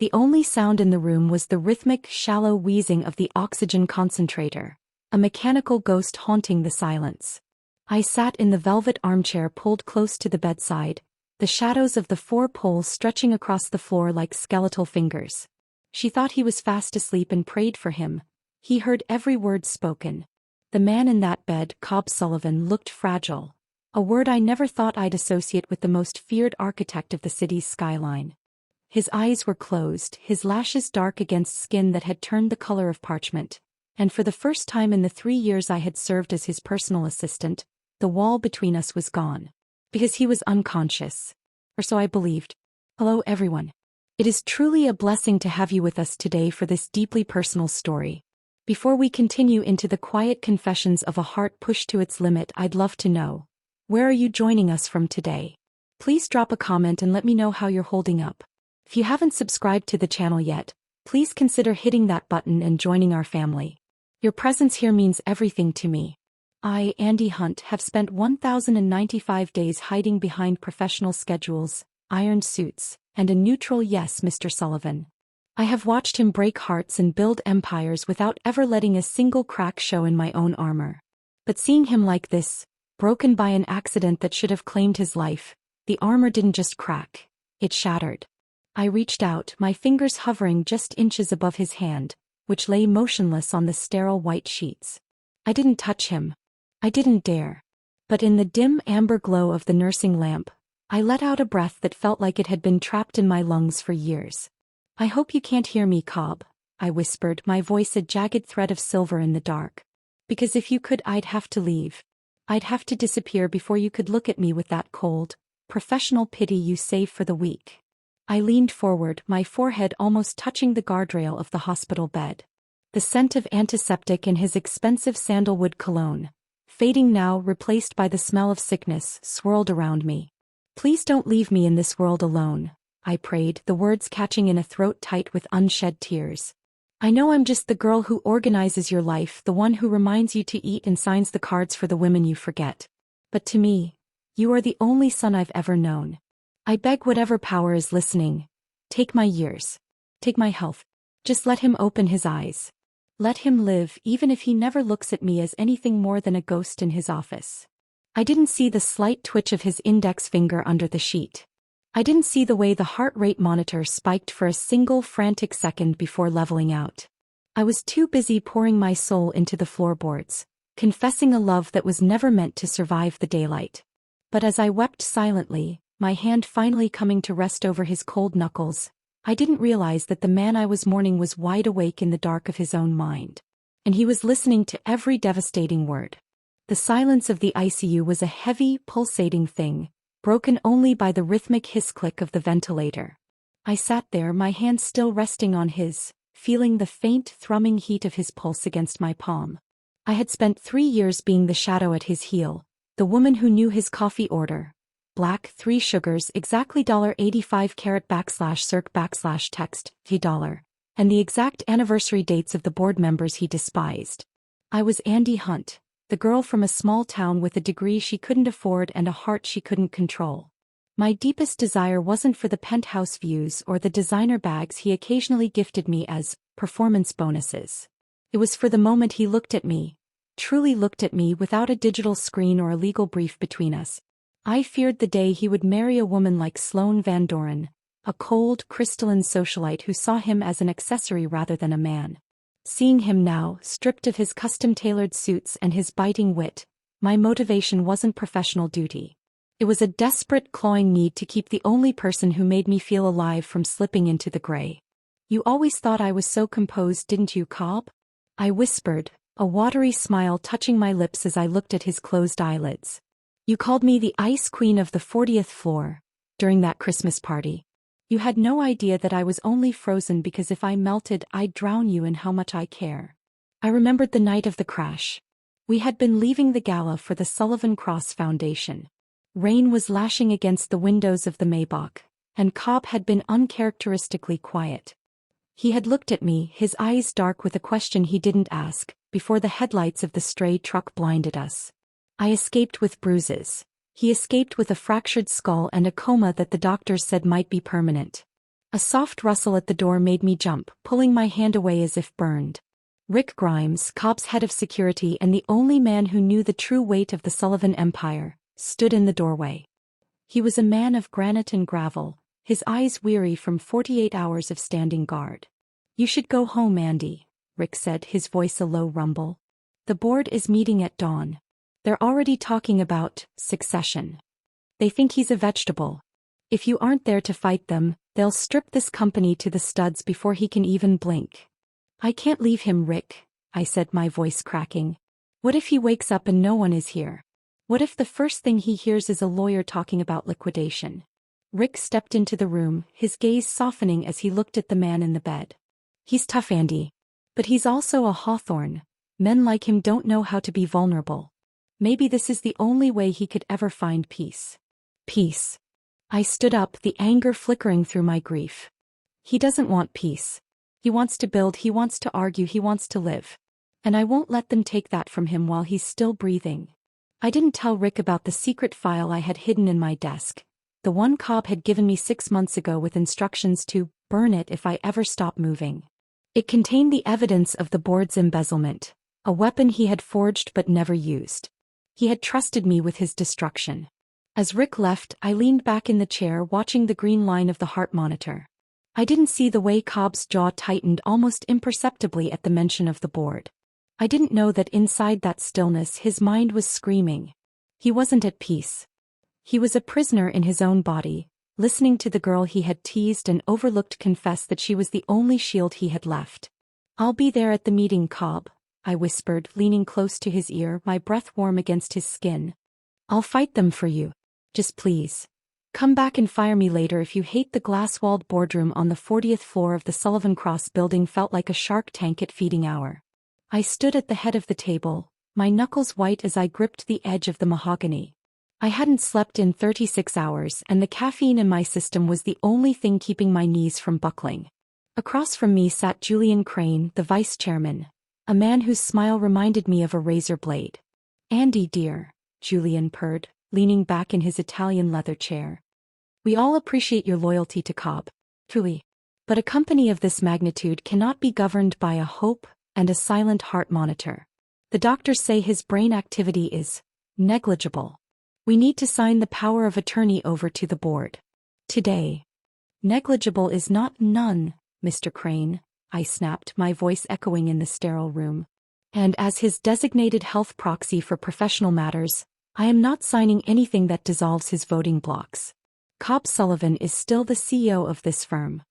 The only sound in the room was the rhythmic, shallow wheezing of the oxygen concentrator, a mechanical ghost haunting the silence. I sat in the velvet armchair pulled close to the bedside, the shadows of the 4 poles stretching across the floor like skeletal fingers. She thought he was fast asleep and prayed for him. He heard every word spoken. The man in that bed, Cobb Sullivan, looked fragile, a word I never thought I'd associate with the most feared architect of the city's skyline. His eyes were closed, his lashes dark against skin that had turned the color of parchment, and for the first time in the 3 years I had served as his personal assistant, the wall between us was gone. Because he was unconscious. Or so I believed. Hello everyone. It is truly a blessing to have you with us today for this deeply personal story. Before we continue into the quiet confessions of a heart pushed to its limit, I'd love to know, where are you joining us from today? Please drop a comment and let me know how you're holding up. If you haven't subscribed to the channel yet, please consider hitting that button and joining our family. Your presence here means everything to me. I, Andy Hunt, have spent 1,095 days hiding behind professional schedules, ironed suits, and a neutral "yes, Mr. Sullivan." I have watched him break hearts and build empires without ever letting a single crack show in my own armor. But seeing him like this, broken by an accident that should have claimed his life, the armor didn't just crack, it shattered. I reached out, my fingers hovering just inches above his hand, which lay motionless on the sterile white sheets. I didn't touch him. I didn't dare. But in the dim amber glow of the nursing lamp, I let out a breath that felt like it had been trapped in my lungs for years. "I hope you can't hear me, Cobb," I whispered, my voice a jagged thread of silver in the dark. "Because if you could, I'd have to leave. I'd have to disappear before you could look at me with that cold, professional pity you save for the weak." I leaned forward, my forehead almost touching the guardrail of the hospital bed. The scent of antiseptic in his expensive sandalwood cologne, fading now, replaced by the smell of sickness, swirled around me. "Please don't leave me in this world alone," I prayed, the words catching in a throat tight with unshed tears. "I know I'm just the girl who organizes your life, the one who reminds you to eat and signs the cards for the women you forget. But to me, you are the only son I've ever known. I beg whatever power is listening, take my years. Take my health. Just let him open his eyes. Let him live, even if he never looks at me as anything more than a ghost in his office." I didn't see the slight twitch of his index finger under the sheet. I didn't see the way the heart rate monitor spiked for a single frantic second before leveling out. I was too busy pouring my soul into the floorboards, confessing a love that was never meant to survive the daylight. But as I wept silently, my hand finally coming to rest over his cold knuckles, I didn't realize that the man I was mourning was wide awake in the dark of his own mind. And he was listening to every devastating word. The silence of the ICU was a heavy, pulsating thing, broken only by the rhythmic hiss-click of the ventilator. I sat there, my hand still resting on his, feeling the faint, thrumming heat of his pulse against my palm. I had spent 3 years being the shadow at his heel, the woman who knew his coffee order. Black, 3 sugars, exactly $85 / text, $, and the exact anniversary dates of the board members he despised. I was Andy Hunt, the girl from a small town with a degree she couldn't afford and a heart she couldn't control. My deepest desire wasn't for the penthouse views or the designer bags he occasionally gifted me as performance bonuses. It was for the moment he looked at me, truly looked at me without a digital screen or a legal brief between us. I feared the day he would marry a woman like Sloane Van Doren, a cold, crystalline socialite who saw him as an accessory rather than a man. Seeing him now, stripped of his custom-tailored suits and his biting wit, my motivation wasn't professional duty. It was a desperate, clawing need to keep the only person who made me feel alive from slipping into the gray. "You always thought I was so composed, didn't you, Cobb?" I whispered, a watery smile touching my lips as I looked at his closed eyelids. "You called me the Ice Queen of the 40th floor, during that Christmas party. You had no idea that I was only frozen because if I melted I'd drown you in how much I care." I remembered the night of the crash. We had been leaving the gala for the Sullivan Cross Foundation. Rain was lashing against the windows of the Maybach, and Cobb had been uncharacteristically quiet. He had looked at me, his eyes dark with a question he didn't ask, before the headlights of the stray truck blinded us. I escaped with bruises. He escaped with a fractured skull and a coma that the doctors said might be permanent. A soft rustle at the door made me jump, pulling my hand away as if burned. Rick Grimes, Cobb's head of security and the only man who knew the true weight of the Sullivan Empire, stood in the doorway. He was a man of granite and gravel, his eyes weary from 48 hours of standing guard. "You should go home, Andy," Rick said, his voice a low rumble. "The board is meeting at dawn. They're already talking about succession. They think he's a vegetable. If you aren't there to fight them, they'll strip this company to the studs before he can even blink." "I can't leave him, Rick," I said, my voice cracking. "What if he wakes up and no one is here? What if the first thing he hears is a lawyer talking about liquidation?" Rick stepped into the room, his gaze softening as he looked at the man in the bed. "He's tough, Andy. But he's also a Hawthorne. Men like him don't know how to be vulnerable. Maybe this is the only way he could ever find peace." "Peace." I stood up, the anger flickering through my grief. "He doesn't want peace. He wants to build, he wants to argue, he wants to live. And I won't let them take that from him while he's still breathing." I didn't tell Rick about the secret file I had hidden in my desk, the one Cobb had given me 6 months ago with instructions to burn it if I ever stopped moving. It contained the evidence of the board's embezzlement, a weapon he had forged but never used. He had trusted me with his destruction. As Rick left, I leaned back in the chair watching the green line of the heart monitor. I didn't see the way Cobb's jaw tightened almost imperceptibly at the mention of the board. I didn't know that inside that stillness his mind was screaming. He wasn't at peace. He was a prisoner in his own body, listening to the girl he had teased and overlooked confess that she was the only shield he had left. "I'll be there at the meeting, Cobb," I whispered, leaning close to his ear, my breath warm against his skin. "I'll fight them for you. Just please. Come back and fire me later if you hate." The glass-walled boardroom on the 40th floor of the Sullivan Cross building felt like a shark tank at feeding hour. I stood at the head of the table, my knuckles white as I gripped the edge of the mahogany. I hadn't slept in 36 hours and the caffeine in my system was the only thing keeping my knees from buckling. Across from me sat Julian Crane, the vice chairman, a man whose smile reminded me of a razor blade. "Andy dear," Julian purred, leaning back in his Italian leather chair. "We all appreciate your loyalty to Cobb, truly. But a company of this magnitude cannot be governed by a hope and a silent heart monitor. The doctors say his brain activity is negligible. We need to sign the power of attorney over to the board today." "Negligible is not none, Mr. Crane," I snapped, my voice echoing in the sterile room. "And as his designated health proxy for professional matters, I am not signing anything that dissolves his voting blocks. Cobb Sullivan is still the CEO of this firm."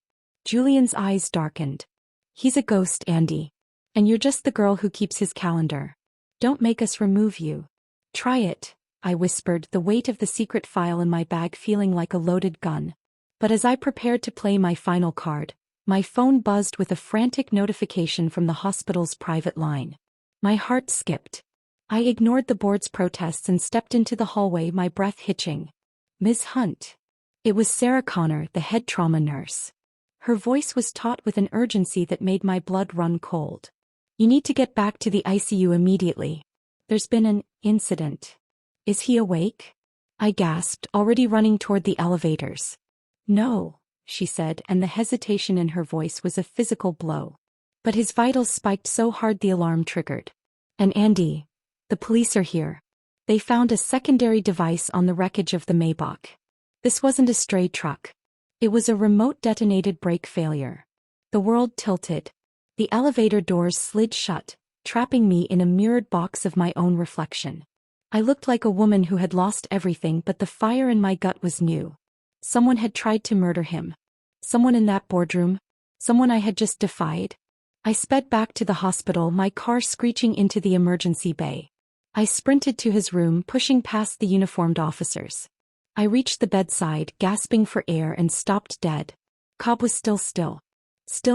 Julian's eyes darkened. "He's a ghost, Andy. And you're just the girl who keeps his calendar. Don't make us remove you." "Try it," I whispered, the weight of the secret file in my bag feeling like a loaded gun. But as I prepared to play my final card, my phone buzzed with a frantic notification from the hospital's private line. My heart skipped. I ignored the board's protests and stepped into the hallway, my breath hitching. "Ms. Hunt." It was Sarah Connor, the head trauma nurse. Her voice was taut with an urgency that made my blood run cold. "You need to get back to the ICU immediately. There's been an incident." "Is he awake?" I gasped, already running toward the elevators. "No," she said, and the hesitation in her voice was a physical blow. But his vitals spiked so hard the alarm triggered. "And Andy, the police are here. They found a secondary device on the wreckage of the Maybach. This wasn't a stray truck. It was a remote-detonated brake failure." The world tilted. The elevator doors slid shut, trapping me in a mirrored box of my own reflection. I looked like a woman who had lost everything, but the fire in my gut was new. Someone had tried to murder him. Someone in that boardroom. Someone I had just defied. I sped back to the hospital, my car screeching into the emergency bay. I sprinted to his room, pushing past the uniformed officers. I reached the bedside, gasping for air, and stopped dead. Cobb was still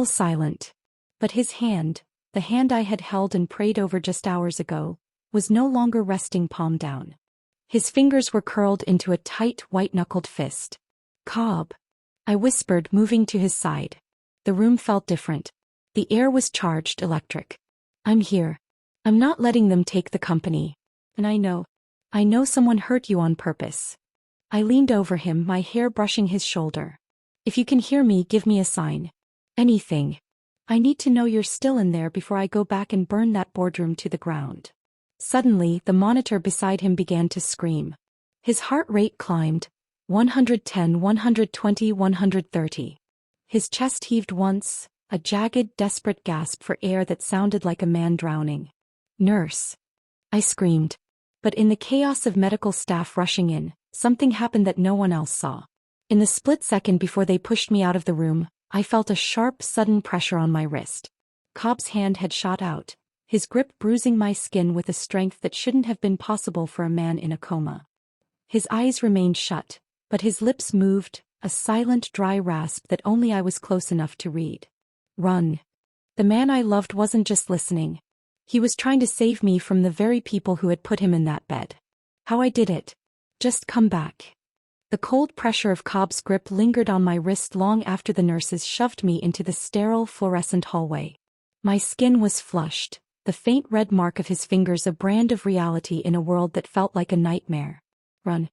silent. But his hand, the hand I had held and prayed over just hours ago, was no longer resting palm down. His fingers were curled into a tight, white-knuckled fist. "Cobb," I whispered, moving to his side. The room felt different. The air was charged, electric. "I'm here. I'm not letting them take the company. And I know someone hurt you on purpose." I leaned over him, my hair brushing his shoulder. If you can hear me, give me a sign. Anything. I need to know you're still in there before I go back and burn that boardroom to the ground. Suddenly, the monitor beside him began to scream. His heart rate climbed. 110, 120, 130. His chest heaved once, a jagged, desperate gasp for air that sounded like a man drowning. Nurse. I screamed. But in the chaos of medical staff rushing in, something happened that no one else saw. In the split second before they pushed me out of the room, I felt a sharp, sudden pressure on my wrist. Cobb's hand had shot out, his grip bruising my skin with a strength that shouldn't have been possible for a man in a coma. His eyes remained shut, but his lips moved, a silent, dry rasp that only I was close enough to read. Run. The man I loved wasn't just listening. He was trying to save me from the very people who had put him in that bed. How I did it. Just come back. The cold pressure of Cobb's grip lingered on my wrist long after the nurses shoved me into the sterile, fluorescent hallway. My skin was flushed, the faint red mark of his fingers a brand of reality in a world that felt like a nightmare. Run.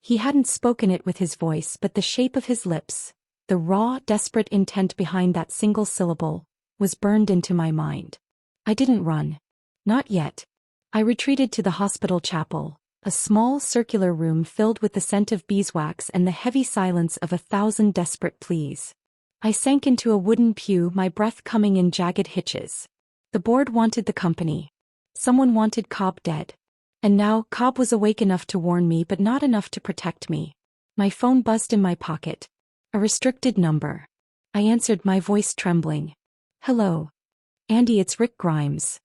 He hadn't spoken it with his voice, but the shape of his lips, the raw, desperate intent behind that single syllable, was burned into my mind. I didn't run. Not yet. I retreated to the hospital chapel, a small circular room filled with the scent of beeswax and the heavy silence of 1,000 desperate pleas. I sank into a wooden pew, my breath coming in jagged hitches. The board wanted the company. Someone wanted Cobb dead. And now, Cobb was awake enough to warn me but not enough to protect me. My phone buzzed in my pocket. A restricted number. I answered, my voice trembling. Hello. Andy, it's Rick Grimes.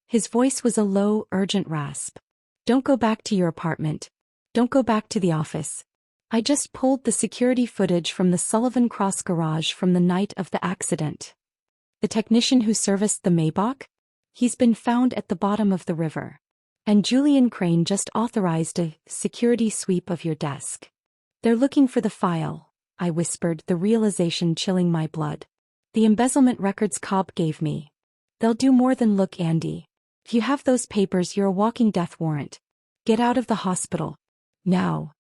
His voice was a low, urgent rasp. Don't go back to your apartment. Don't go back to the office. I just pulled the security footage from the Sullivan Cross garage from the night of the accident. The technician who serviced the Maybach? He's been found at the bottom of the river. And Julian Crane just authorized a security sweep of your desk. They're looking for the file, I whispered, the realization chilling my blood. The embezzlement records Cobb gave me. They'll do more than look, Andy. If you have those papers, you're a walking death warrant. Get out of the hospital. Now.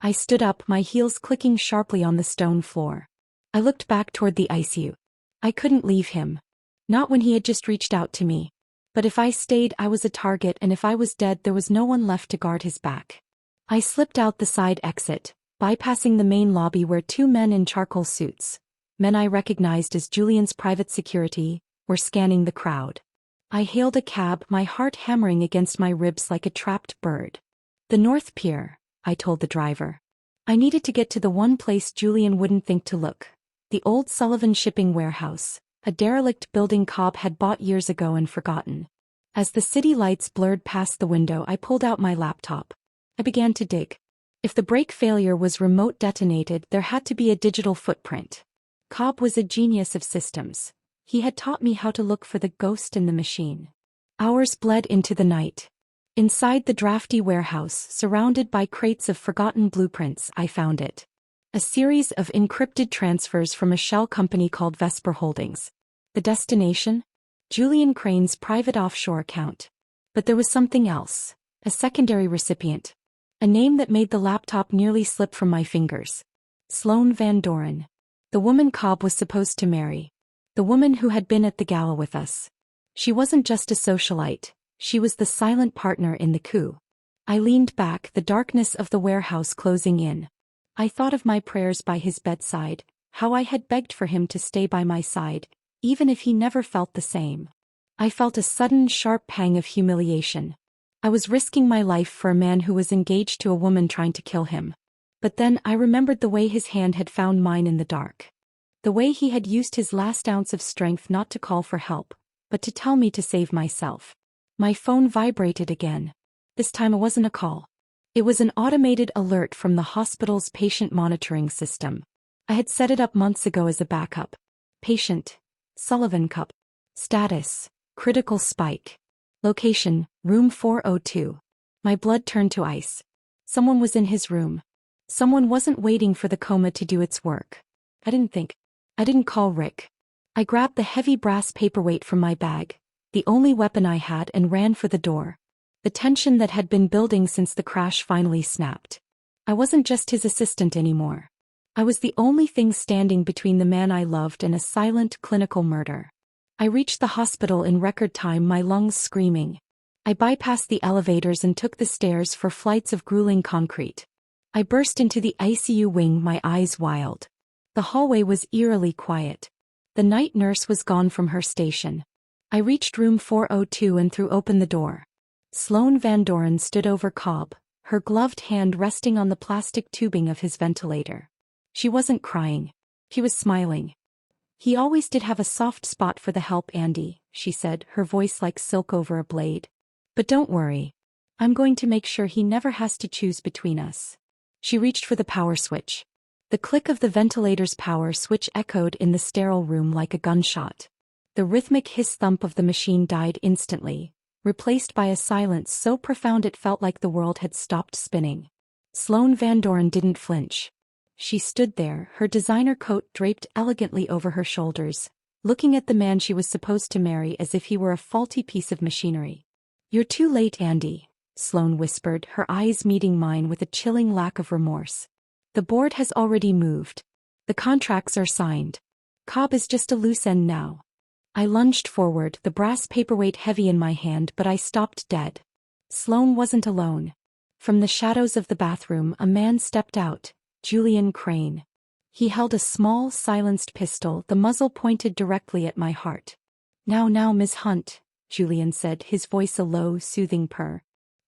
I stood up, my heels clicking sharply on the stone floor. I looked back toward the ICU. I couldn't leave him. Not when he had just reached out to me. But if I stayed, I was a target, and if I was dead, there was no one left to guard his back. I slipped out the side exit, bypassing the main lobby where two men in charcoal suits, men I recognized as Julian's private security, were scanning the crowd. I hailed a cab, my heart hammering against my ribs like a trapped bird. The North Pier, I told the driver. I needed to get to the one place Julian wouldn't think to look. The old Sullivan shipping warehouse, a derelict building Cobb had bought years ago and forgotten. As the city lights blurred past the window, I pulled out my laptop. I began to dig. If the brake failure was remote detonated, there had to be a digital footprint. Cobb was a genius of systems. He had taught me how to look for the ghost in the machine. Hours bled into the night. Inside the drafty warehouse, surrounded by crates of forgotten blueprints, I found it. A series of encrypted transfers from a shell company called Vesper Holdings. The destination? Julian Crane's private offshore account. But there was something else. A secondary recipient. A name that made the laptop nearly slip from my fingers. Sloane Van Doren. The woman Cobb was supposed to marry. The woman who had been at the gala with us. She wasn't just a socialite, she was the silent partner in the coup. I leaned back, the darkness of the warehouse closing in. I thought of my prayers by his bedside, how I had begged for him to stay by my side, even if he never felt the same. I felt a sudden, sharp pang of humiliation. I was risking my life for a man who was engaged to a woman trying to kill him. But then I remembered the way his hand had found mine in the dark. The way he had used his last ounce of strength not to call for help, but to tell me to save myself. My phone vibrated again. This time it wasn't a call. It was an automated alert from the hospital's patient monitoring system. I had set it up months ago as a backup. Patient. Sullivan Cup. Status. Critical spike. Location. Room 402. My blood turned to ice. Someone was in his room. Someone wasn't waiting for the coma to do its work. I didn't call Rick. I grabbed the heavy brass paperweight from my bag, the only weapon I had, and ran for the door. The tension that had been building since the crash finally snapped. I wasn't just his assistant anymore. I was the only thing standing between the man I loved and a silent, clinical murder. I reached the hospital in record time, my lungs screaming. I bypassed the elevators and took the stairs for flights of grueling concrete. I burst into the ICU wing, my eyes wild. The hallway was eerily quiet. The night nurse was gone from her station. I reached room 402 and threw open the door. Sloan Van Doren stood over Cobb, her gloved hand resting on the plastic tubing of his ventilator. She wasn't crying. She was smiling. "He always did have a soft spot for the help, Andy," she said, her voice like silk over a blade. "But don't worry. I'm going to make sure he never has to choose between us." She reached for the power switch. The click of the ventilator's power switch echoed in the sterile room like a gunshot. The rhythmic hiss thump of the machine died instantly, replaced by a silence so profound it felt like the world had stopped spinning. Sloan Van Doren didn't flinch. She stood there, her designer coat draped elegantly over her shoulders, looking at the man she was supposed to marry as if he were a faulty piece of machinery. "You're too late, Andy," Sloan whispered, her eyes meeting mine with a chilling lack of remorse. "The board has already moved. The contracts are signed. Cobb is just a loose end now." I lunged forward, the brass paperweight heavy in my hand, but I stopped dead. Sloan wasn't alone. From the shadows of the bathroom, a man stepped out. Julian Crane. He held a small, silenced pistol, the muzzle pointed directly at my heart. Now, Ms. Hunt," Julian said, his voice a low, soothing purr.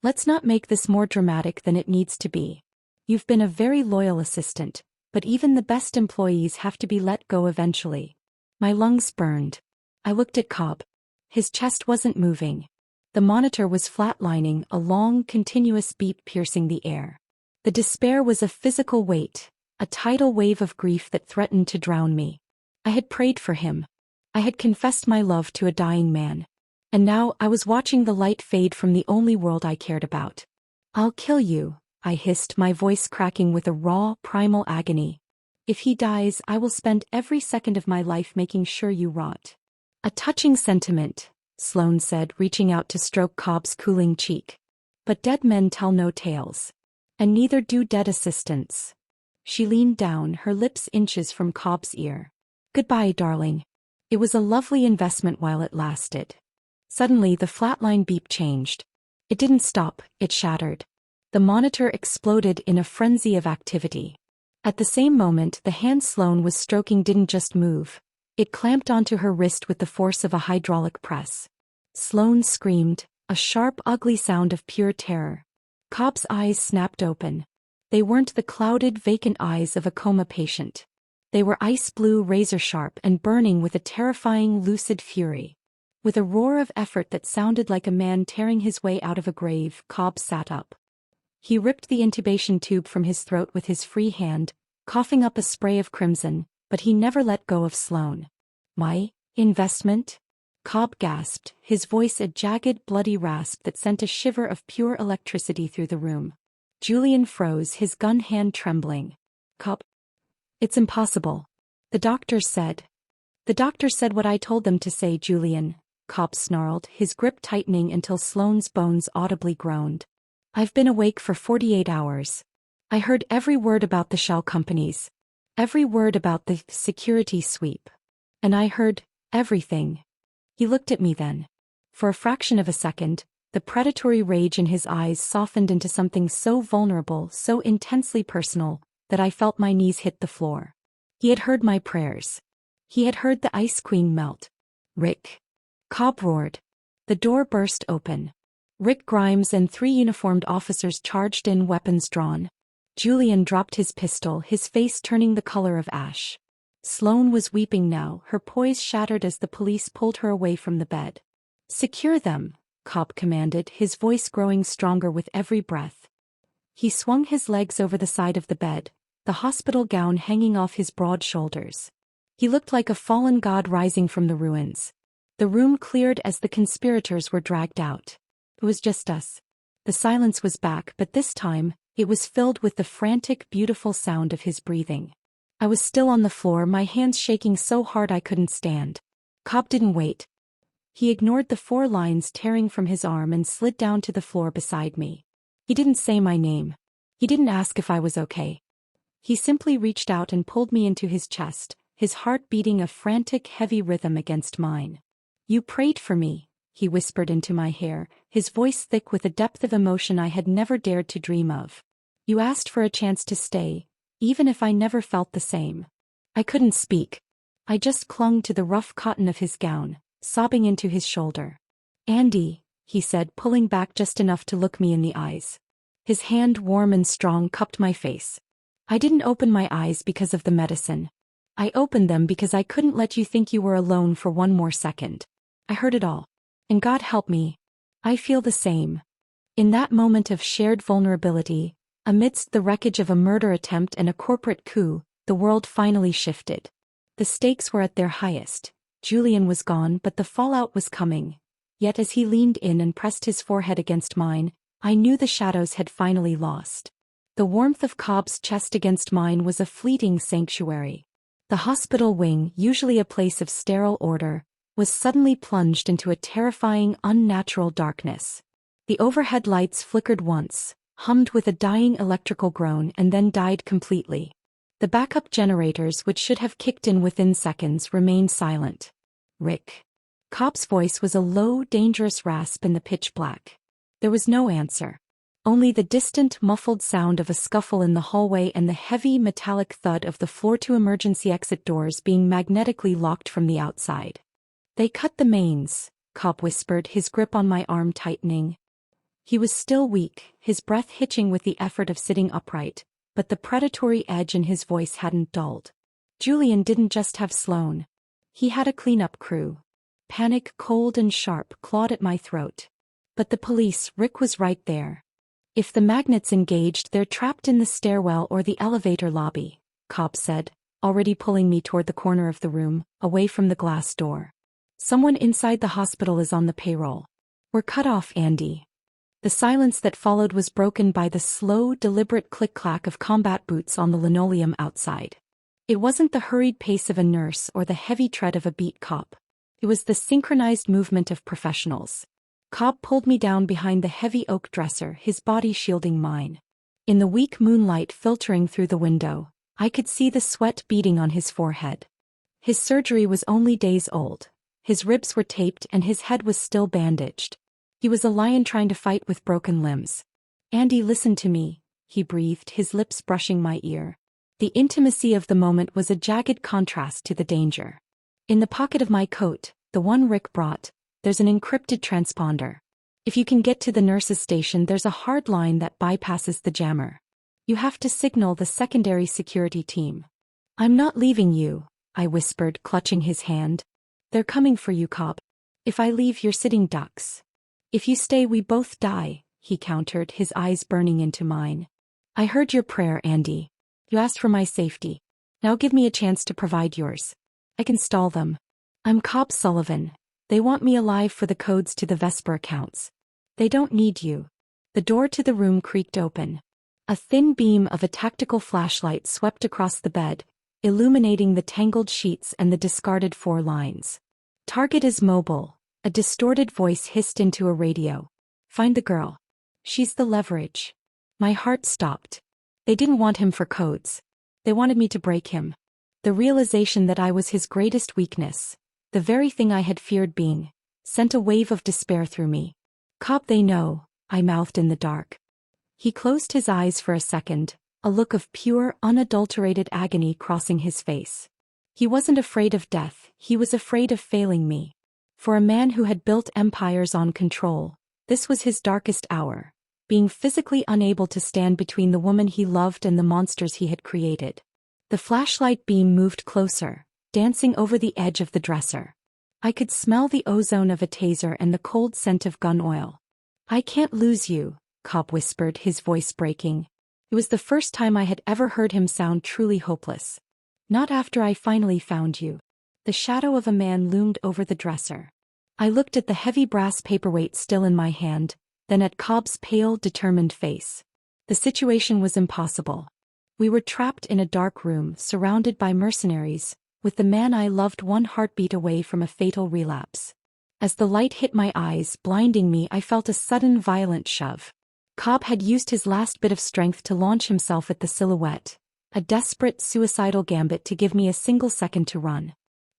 "Let's not make this more dramatic than it needs to be. You've been a very loyal assistant, but even the best employees have to be let go eventually." My lungs burned. I looked at Cobb. His chest wasn't moving. The monitor was flatlining, a long, continuous beep piercing the air. The despair was a physical weight, a tidal wave of grief that threatened to drown me. I had prayed for him. I had confessed my love to a dying man. And now I was watching the light fade from the only world I cared about. "I'll kill you," I hissed, my voice cracking with a raw, primal agony. "If he dies, I will spend every second of my life making sure you rot." "A touching sentiment," Sloan said, reaching out to stroke Cobb's cooling cheek. "But dead men tell no tales. And neither do dead assistants." She leaned down, her lips inches from Cobb's ear. "Goodbye, darling. It was a lovely investment while it lasted." Suddenly the flatline beep changed. It didn't stop, it shattered. The monitor exploded in a frenzy of activity. At the same moment, the hand Sloan was stroking didn't just move. It clamped onto her wrist with the force of a hydraulic press. Sloan screamed, a sharp, ugly sound of pure terror. Cobb's eyes snapped open. They weren't the clouded, vacant eyes of a coma patient. They were ice blue, razor-sharp, and burning with a terrifying, lucid fury. With a roar of effort that sounded like a man tearing his way out of a grave, Cobb sat up. He ripped the intubation tube from his throat with his free hand, coughing up a spray of crimson, but he never let go of Sloan. "My investment?" Cobb gasped, his voice a jagged, bloody rasp that sent a shiver of pure electricity through the room. Julian froze, his gun hand trembling. "Cobb, it's impossible. The doctors said." "The doctors said what I told them to say, Julian," Cobb snarled, his grip tightening until Sloan's bones audibly groaned. "I've been awake for 48 hours. I heard every word about the shell companies. Every word about the security sweep. And I heard everything." He looked at me then. For a fraction of a second, the predatory rage in his eyes softened into something so vulnerable, so intensely personal, that I felt my knees hit the floor. He had heard my prayers. He had heard the Ice Queen melt. "Rick!" Cobb roared. The door burst open. Rick Grimes and 3 uniformed officers charged in, weapons drawn. Julian dropped his pistol, his face turning the color of ash. Sloan was weeping now, her poise shattered as the police pulled her away from the bed. "Secure them," Cobb commanded, his voice growing stronger with every breath. He swung his legs over the side of the bed, the hospital gown hanging off his broad shoulders. He looked like a fallen god rising from the ruins. The room cleared as the conspirators were dragged out. It was just us. The silence was back, but this time, it was filled with the frantic, beautiful sound of his breathing. I was still on the floor, my hands shaking so hard I couldn't stand. Cobb didn't wait. He ignored the 4 lines tearing from his arm and slid down to the floor beside me. He didn't say my name. He didn't ask if I was okay. He simply reached out and pulled me into his chest, his heart beating a frantic, heavy rhythm against mine. "You prayed for me," he whispered into my hair, his voice thick with a depth of emotion I had never dared to dream of. "You asked for a chance to stay, even if I never felt the same." I couldn't speak. I just clung to the rough cotton of his gown, sobbing into his shoulder. "Andy," he said, pulling back just enough to look me in the eyes. His hand, warm and strong, cupped my face. "I didn't open my eyes because of the medicine. I opened them because I couldn't let you think you were alone for one more second. I heard it all. And God help me. I feel the same." In that moment of shared vulnerability, amidst the wreckage of a murder attempt and a corporate coup, the world finally shifted. The stakes were at their highest. Julian was gone, but the fallout was coming. Yet as he leaned in and pressed his forehead against mine, I knew the shadows had finally lost. The warmth of Cobb's chest against mine was a fleeting sanctuary. The hospital wing, usually a place of sterile order, was suddenly plunged into a terrifying, unnatural darkness. The overhead lights flickered once, hummed with a dying electrical groan, and then died completely. The backup generators, which should have kicked in within seconds, remained silent. "Rick." Cobb's voice was a low, dangerous rasp in the pitch black. There was no answer. Only the distant, muffled sound of a scuffle in the hallway and the heavy, metallic thud of the floor-to-emergency exit doors being magnetically locked from the outside. "They cut the mains," Cobb whispered, his grip on my arm tightening. He was still weak, his breath hitching with the effort of sitting upright, but the predatory edge in his voice hadn't dulled. "Julian didn't just have Sloane. He had a cleanup crew." Panic, cold and sharp, clawed at my throat. "But the police," Rick was right there. "If the magnets engaged, they're trapped in the stairwell or the elevator lobby," Cobb said, already pulling me toward the corner of the room, away from the glass door. "Someone inside the hospital is on the payroll. We're cut off, Andy." The silence that followed was broken by the slow, deliberate click-clack of combat boots on the linoleum outside. It wasn't the hurried pace of a nurse or the heavy tread of a beat cop. It was the synchronized movement of professionals. Cobb pulled me down behind the heavy oak dresser, his body shielding mine. In the weak moonlight filtering through the window, I could see the sweat beading on his forehead. His surgery was only days old. His ribs were taped and his head was still bandaged. He was a lion trying to fight with broken limbs. "Andy, listen to me," he breathed, his lips brushing my ear. The intimacy of the moment was a jagged contrast to the danger. "In the pocket of my coat, the one Rick brought, there's an encrypted transponder. If you can get to the nurse's station, there's a hard line that bypasses the jammer. You have to signal the secondary security team." "I'm not leaving you," I whispered, clutching his hand. "They're coming for you, Cobb. If I leave, you're sitting ducks. If you stay, we both die," he countered, his eyes burning into mine. "I heard your prayer, Andy. You asked for my safety. Now give me a chance to provide yours. I can stall them. I'm Cobb Sullivan. They want me alive for the codes to the Vesper accounts. They don't need you." The door to the room creaked open. A thin beam of a tactical flashlight swept across the bed, illuminating the tangled sheets and the discarded 4 lines. "Target is mobile," a distorted voice hissed into a radio. "Find the girl. She's the leverage." My heart stopped. They didn't want him for codes. They wanted me to break him. The realization that I was his greatest weakness, the very thing I had feared being, sent a wave of despair through me. "Cobb, they know," I mouthed in the dark. He closed his eyes for a second, a look of pure, unadulterated agony crossing his face. He wasn't afraid of death, he was afraid of failing me. For a man who had built empires on control, this was his darkest hour, being physically unable to stand between the woman he loved and the monsters he had created. The flashlight beam moved closer, dancing over the edge of the dresser. I could smell the ozone of a taser and the cold scent of gun oil. "I can't lose you," Cobb whispered, his voice breaking. It was the first time I had ever heard him sound truly hopeless. "Not after I finally found you." The shadow of a man loomed over the dresser. I looked at the heavy brass paperweight still in my hand, then at Cobb's pale, determined face. The situation was impossible. We were trapped in a dark room, surrounded by mercenaries, with the man I loved one heartbeat away from a fatal relapse. As the light hit my eyes, blinding me, I felt a sudden, violent shove. Cobb had used his last bit of strength to launch himself at the silhouette, A desperate, suicidal gambit to give me a single second to run.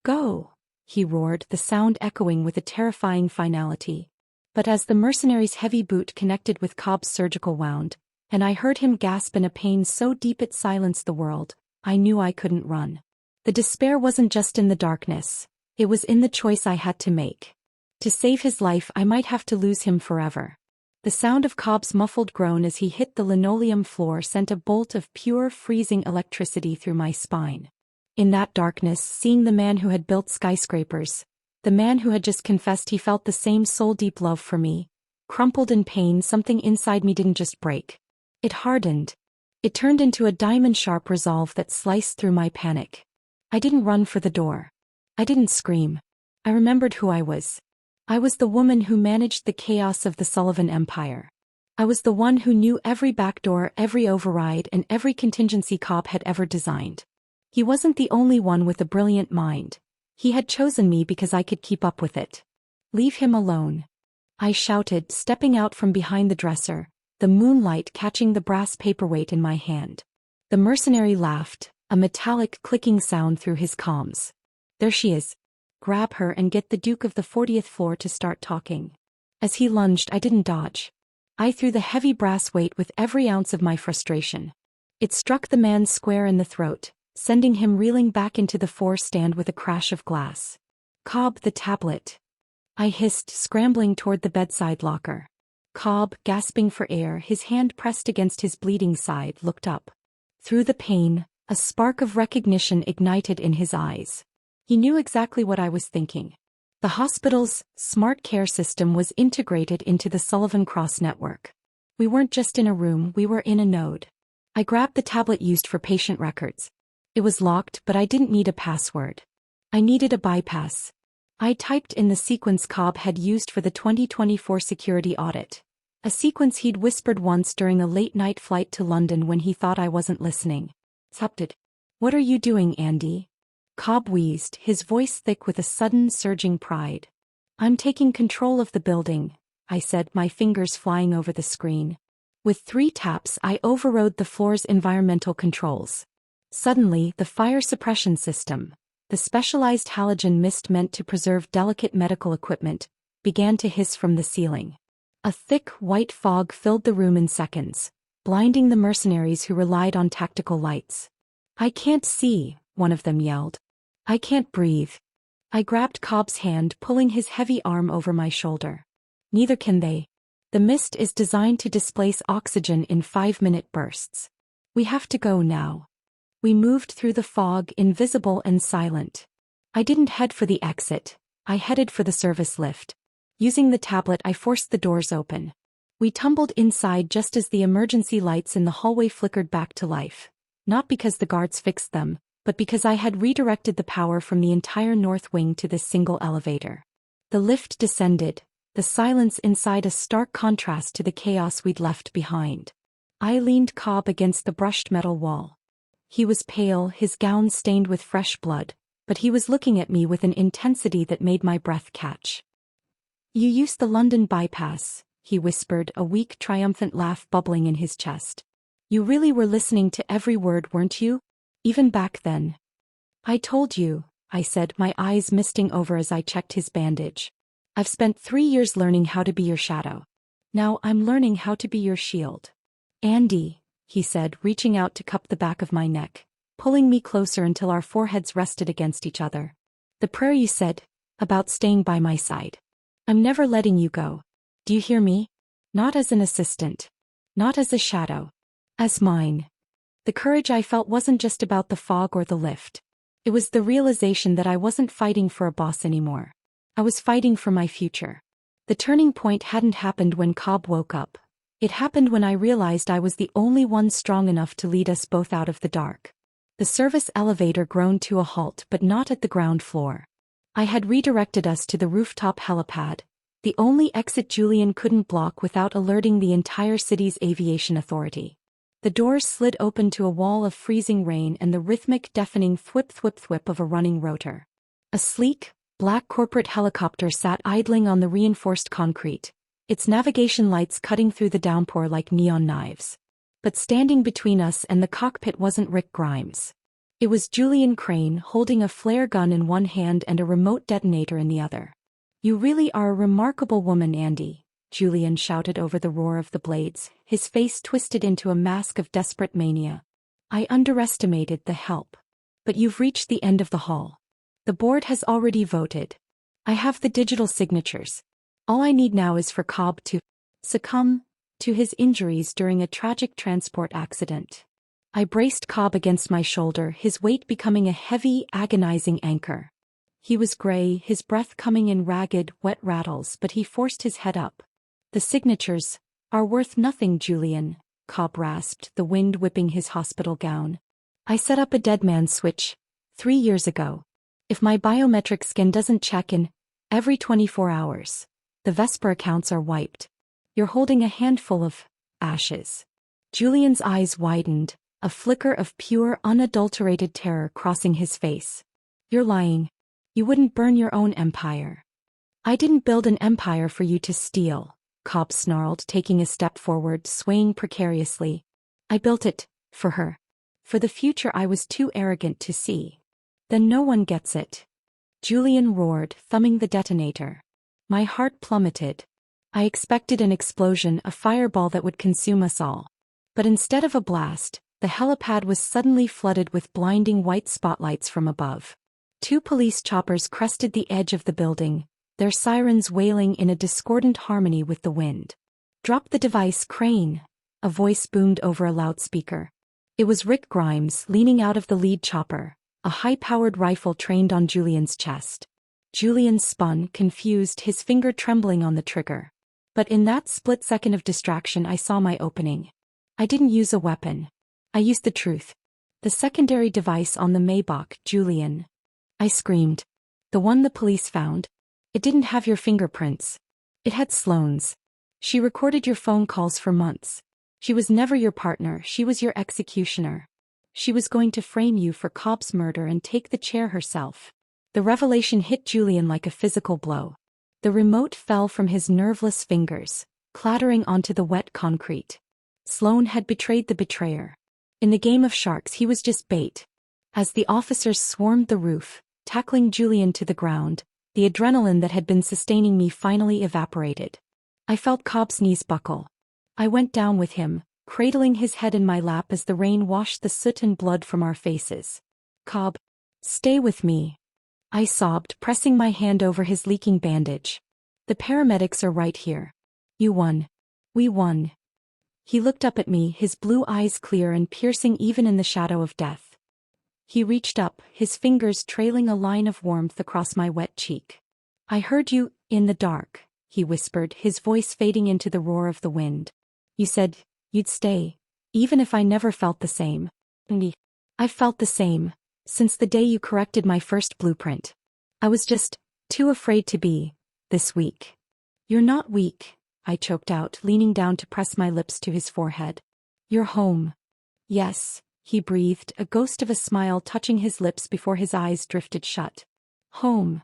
"Go!" he roared, the sound echoing with a terrifying finality. But as the mercenary's heavy boot connected with Cobb's surgical wound, and I heard him gasp in a pain so deep it silenced the world, I knew I couldn't run. The despair wasn't just in the darkness, it was in the choice I had to make. To save his life, I might have to lose him forever. The sound of Cobb's muffled groan as he hit the linoleum floor sent a bolt of pure, freezing electricity through my spine. In that darkness, seeing the man who had built skyscrapers, the man who had just confessed he felt the same soul-deep love for me, crumpled in pain, something inside me didn't just break. It hardened. It turned into a diamond-sharp resolve that sliced through my panic. I didn't run for the door. I didn't scream. I remembered who I was. I was the woman who managed the chaos of the Sullivan Empire. I was the one who knew every backdoor, every override, and every contingency Cobb had ever designed. He wasn't the only one with a brilliant mind. He had chosen me because I could keep up with it. "Leave him alone," I shouted, stepping out from behind the dresser, the moonlight catching the brass paperweight in my hand. The mercenary laughed, a metallic clicking sound through his comms. "There she is. Grab her and get the Duke of the 40th floor to start talking." As he lunged, I didn't dodge. I threw the heavy brass weight with every ounce of my frustration. It struck the man square in the throat, sending him reeling back into the stand with a crash of glass. "Cobb, the tablet," I hissed, scrambling toward the bedside locker. Cobb, gasping for air, his hand pressed against his bleeding side, looked up. Through the pain, a spark of recognition ignited in his eyes. He knew exactly what I was thinking. The hospital's smart care system was integrated into the Sullivan Cross network. We weren't just in a room, we were in a node. I grabbed the tablet used for patient records. It was locked, but I didn't need a password. I needed a bypass. I typed in the sequence Cobb had used for the 2024 security audit. A sequence he'd whispered once during a late-night flight to London when he thought I wasn't listening. "Subted. What are you doing, Andy?" Cobb wheezed, his voice thick with a sudden surging pride. "I'm taking control of the building," I said, my fingers flying over the screen. With 3 taps, I overrode the floor's environmental controls. Suddenly, the fire suppression system, the specialized halogen mist meant to preserve delicate medical equipment, began to hiss from the ceiling. A thick, white fog filled the room in seconds, blinding the mercenaries who relied on tactical lights. "I can't see," one of them yelled. "I can't breathe." I grabbed Cobb's hand, pulling his heavy arm over my shoulder. "Neither can they. The mist is designed to displace oxygen in 5-minute bursts. We have to go now." We moved through the fog, invisible and silent. I didn't head for the exit, I headed for the service lift. Using the tablet, I forced the doors open. We tumbled inside just as the emergency lights in the hallway flickered back to life. Not because the guards fixed them, but because I had redirected the power from the entire north wing to this single elevator. The lift descended, the silence inside a stark contrast to the chaos we'd left behind. I leaned Cobb against the brushed metal wall. He was pale, his gown stained with fresh blood, but he was looking at me with an intensity that made my breath catch. "You used the London bypass," he whispered, a weak, triumphant laugh bubbling in his chest. "You really were listening to every word, weren't you? Even back then." "I told you," I said, my eyes misting over as I checked his bandage. "I've spent 3 years learning how to be your shadow. Now I'm learning how to be your shield." "Andy," he said, reaching out to cup the back of my neck, pulling me closer until our foreheads rested against each other. "The prayer you said, about staying by my side. I'm never letting you go. Do you hear me? Not as an assistant. Not as a shadow. As mine." The courage I felt wasn't just about the fog or the lift. It was the realization that I wasn't fighting for a boss anymore. I was fighting for my future. The turning point hadn't happened when Cobb woke up. It happened when I realized I was the only one strong enough to lead us both out of the dark. The service elevator groaned to a halt, but not at the ground floor. I had redirected us to the rooftop helipad, the only exit Julian couldn't block without alerting the entire city's aviation authority. The doors slid open to a wall of freezing rain and the rhythmic, deafening thwip-thwip-thwip of a running rotor. A sleek, black corporate helicopter sat idling on the reinforced concrete, its navigation lights cutting through the downpour like neon knives. But standing between us and the cockpit wasn't Rick Grimes. It was Julian Crane holding a flare gun in one hand and a remote detonator in the other. "You really are a remarkable woman, Andy," Julian shouted over the roar of the blades, his face twisted into a mask of desperate mania. "I underestimated the help. But you've reached the end of the hall. The board has already voted. I have the digital signatures. All I need now is for Cobb to succumb to his injuries during a tragic transport accident." I braced Cobb against my shoulder, his weight becoming a heavy, agonizing anchor. He was gray, his breath coming in ragged, wet rattles, but he forced his head up. "The signatures are worth nothing, Julian," Cobb rasped, the wind whipping his hospital gown. "I set up a dead man switch 3 years ago. If my biometric scan doesn't check in every 24 hours, the Vesper accounts are wiped. You're holding a handful of ashes." Julian's eyes widened, a flicker of pure, unadulterated terror crossing his face. "You're lying. You wouldn't burn your own empire." "I didn't build an empire for you to steal," Cobb snarled, taking a step forward, swaying precariously. "I built it for her. For the future I was too arrogant to see." "Then no one gets it," Julian roared, thumbing the detonator. My heart plummeted. I expected an explosion, a fireball that would consume us all. But instead of a blast, the helipad was suddenly flooded with blinding white spotlights from above. 2 police choppers crested the edge of the building, their sirens wailing in a discordant harmony with the wind. "Drop the device, Crane," a voice boomed over a loudspeaker. It was Rick Grimes, leaning out of the lead chopper, a high-powered rifle trained on Julian's chest. Julian spun, confused, his finger trembling on the trigger. But in that split second of distraction I saw my opening. I didn't use a weapon. I used the truth. "The secondary device on the Maybach, Julian," I screamed. "The one the police found. It didn't have your fingerprints. It had Sloane's. She recorded your phone calls for months. She was never your partner, she was your executioner. She was going to frame you for Cobb's murder and take the chair herself." The revelation hit Julian like a physical blow. The remote fell from his nerveless fingers, clattering onto the wet concrete. Sloane had betrayed the betrayer. In the game of sharks he was just bait. As the officers swarmed the roof, tackling Julian to the ground, the adrenaline that had been sustaining me finally evaporated. I felt Cobb's knees buckle. I went down with him, cradling his head in my lap as the rain washed the soot and blood from our faces. "Cobb, stay with me," I sobbed, pressing my hand over his leaking bandage. "The paramedics are right here. You won. We won." He looked up at me, his blue eyes clear and piercing even in the shadow of death. He reached up, his fingers trailing a line of warmth across my wet cheek. "I heard you, in the dark," he whispered, his voice fading into the roar of the wind. "You said you'd stay, even if I never felt the same." "And I've felt the same since the day you corrected my first blueprint. I was just too afraid to be this weak." "You're not weak," I choked out, leaning down to press my lips to his forehead. "You're home." "Yes," he breathed, a ghost of a smile touching his lips before his eyes drifted shut. "Home."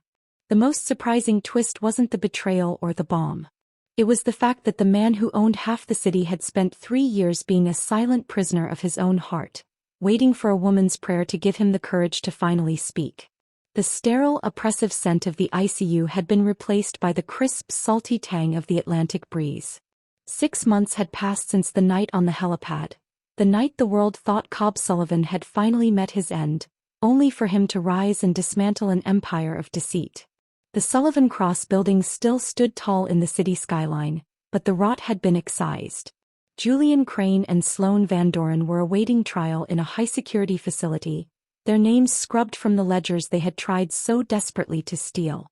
The most surprising twist wasn't the betrayal or the bomb. It was the fact that the man who owned half the city had spent 3 years being a silent prisoner of his own heart, waiting for a woman's prayer to give him the courage to finally speak. The sterile, oppressive scent of the ICU had been replaced by the crisp, salty tang of the Atlantic breeze. 6 months had passed since the night on the helipad, the night the world thought Cobb Sullivan had finally met his end, only for him to rise and dismantle an empire of deceit. The Sullivan Cross building still stood tall in the city skyline, but the rot had been excised. Julian Crane and Sloane Van Doren were awaiting trial in a high-security facility, their names scrubbed from the ledgers they had tried so desperately to steal.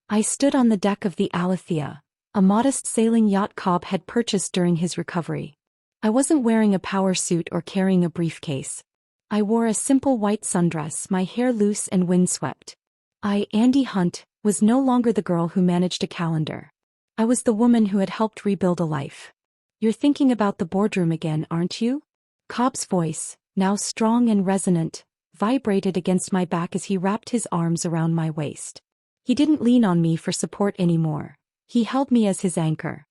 I stood on the deck of the Alethea, a modest sailing yacht Cobb had purchased during his recovery. I wasn't wearing a power suit or carrying a briefcase. I wore a simple white sundress, my hair loose and windswept. I, Andy Hunt, was no longer the girl who managed a calendar. I was the woman who had helped rebuild a life. "You're thinking about the boardroom again, aren't you?" Cobb's voice, now strong and resonant, vibrated against my back as he wrapped his arms around my waist. He didn't lean on me for support anymore. He held me as his anchor.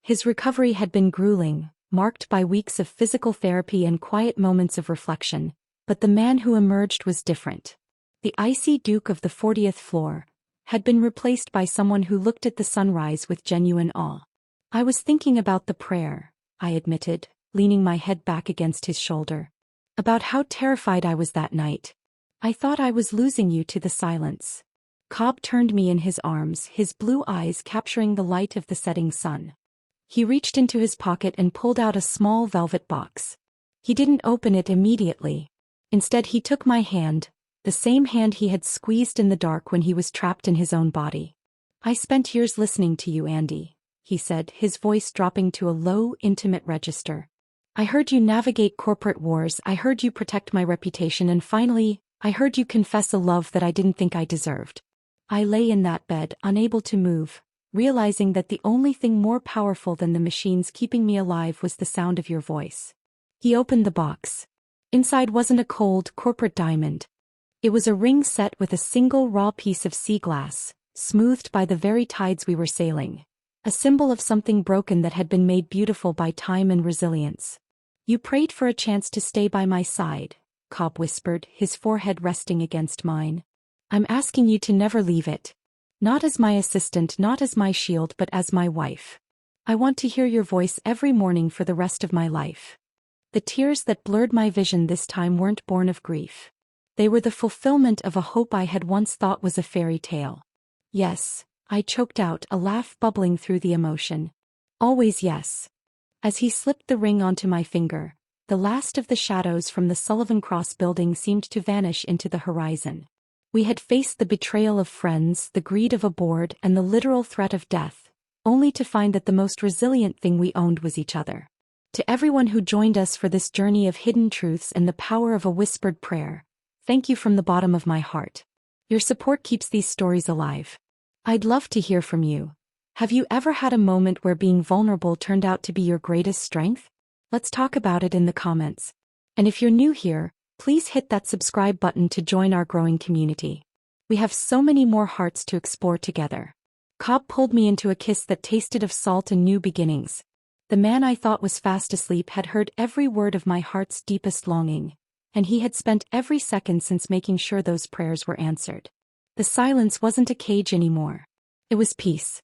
His recovery had been grueling, marked by weeks of physical therapy and quiet moments of reflection, but the man who emerged was different. The icy Duke of the 40th floor had been replaced by someone who looked at the sunrise with genuine awe. I was thinking about the prayer, I admitted, leaning my head back against his shoulder. About how terrified I was that night. I thought I was losing you to the silence. Cobb turned me in his arms, his blue eyes capturing the light of the setting sun. He reached into his pocket and pulled out a small velvet box. He didn't open it immediately. Instead, he took my hand, the same hand he had squeezed in the dark when he was trapped in his own body. "I spent years listening to you, Andy," he said, his voice dropping to a low, intimate register. "I heard you navigate corporate wars, I heard you protect my reputation, and finally, I heard you confess a love that I didn't think I deserved." I lay in that bed, unable to move, realizing that the only thing more powerful than the machines keeping me alive was the sound of your voice. He opened the box. Inside wasn't a cold, corporate diamond. It was a ring set with a single raw piece of sea glass, smoothed by the very tides we were sailing. A symbol of something broken that had been made beautiful by time and resilience. "You prayed for a chance to stay by my side," Cobb whispered, his forehead resting against mine. "I'm asking you to never leave it. Not as my assistant, not as my shield, but as my wife. I want to hear your voice every morning for the rest of my life." The tears that blurred my vision this time weren't born of grief. They were the fulfillment of a hope I had once thought was a fairy tale. "Yes," I choked out, a laugh bubbling through the emotion. "Always yes." As he slipped the ring onto my finger, the last of the shadows from the Sullivan Cross building seemed to vanish into the horizon. We had faced the betrayal of friends, the greed of a board, and the literal threat of death, only to find that the most resilient thing we owned was each other. To everyone who joined us for this journey of hidden truths and the power of a whispered prayer, thank you from the bottom of my heart. Your support keeps these stories alive. I'd love to hear from you. Have you ever had a moment where being vulnerable turned out to be your greatest strength? Let's talk about it in the comments. And if you're new here, please hit that subscribe button to join our growing community. We have so many more hearts to explore together. Cobb pulled me into a kiss that tasted of salt and new beginnings. The man I thought was fast asleep had heard every word of my heart's deepest longing, and he had spent every second since making sure those prayers were answered. The silence wasn't a cage anymore. It was peace.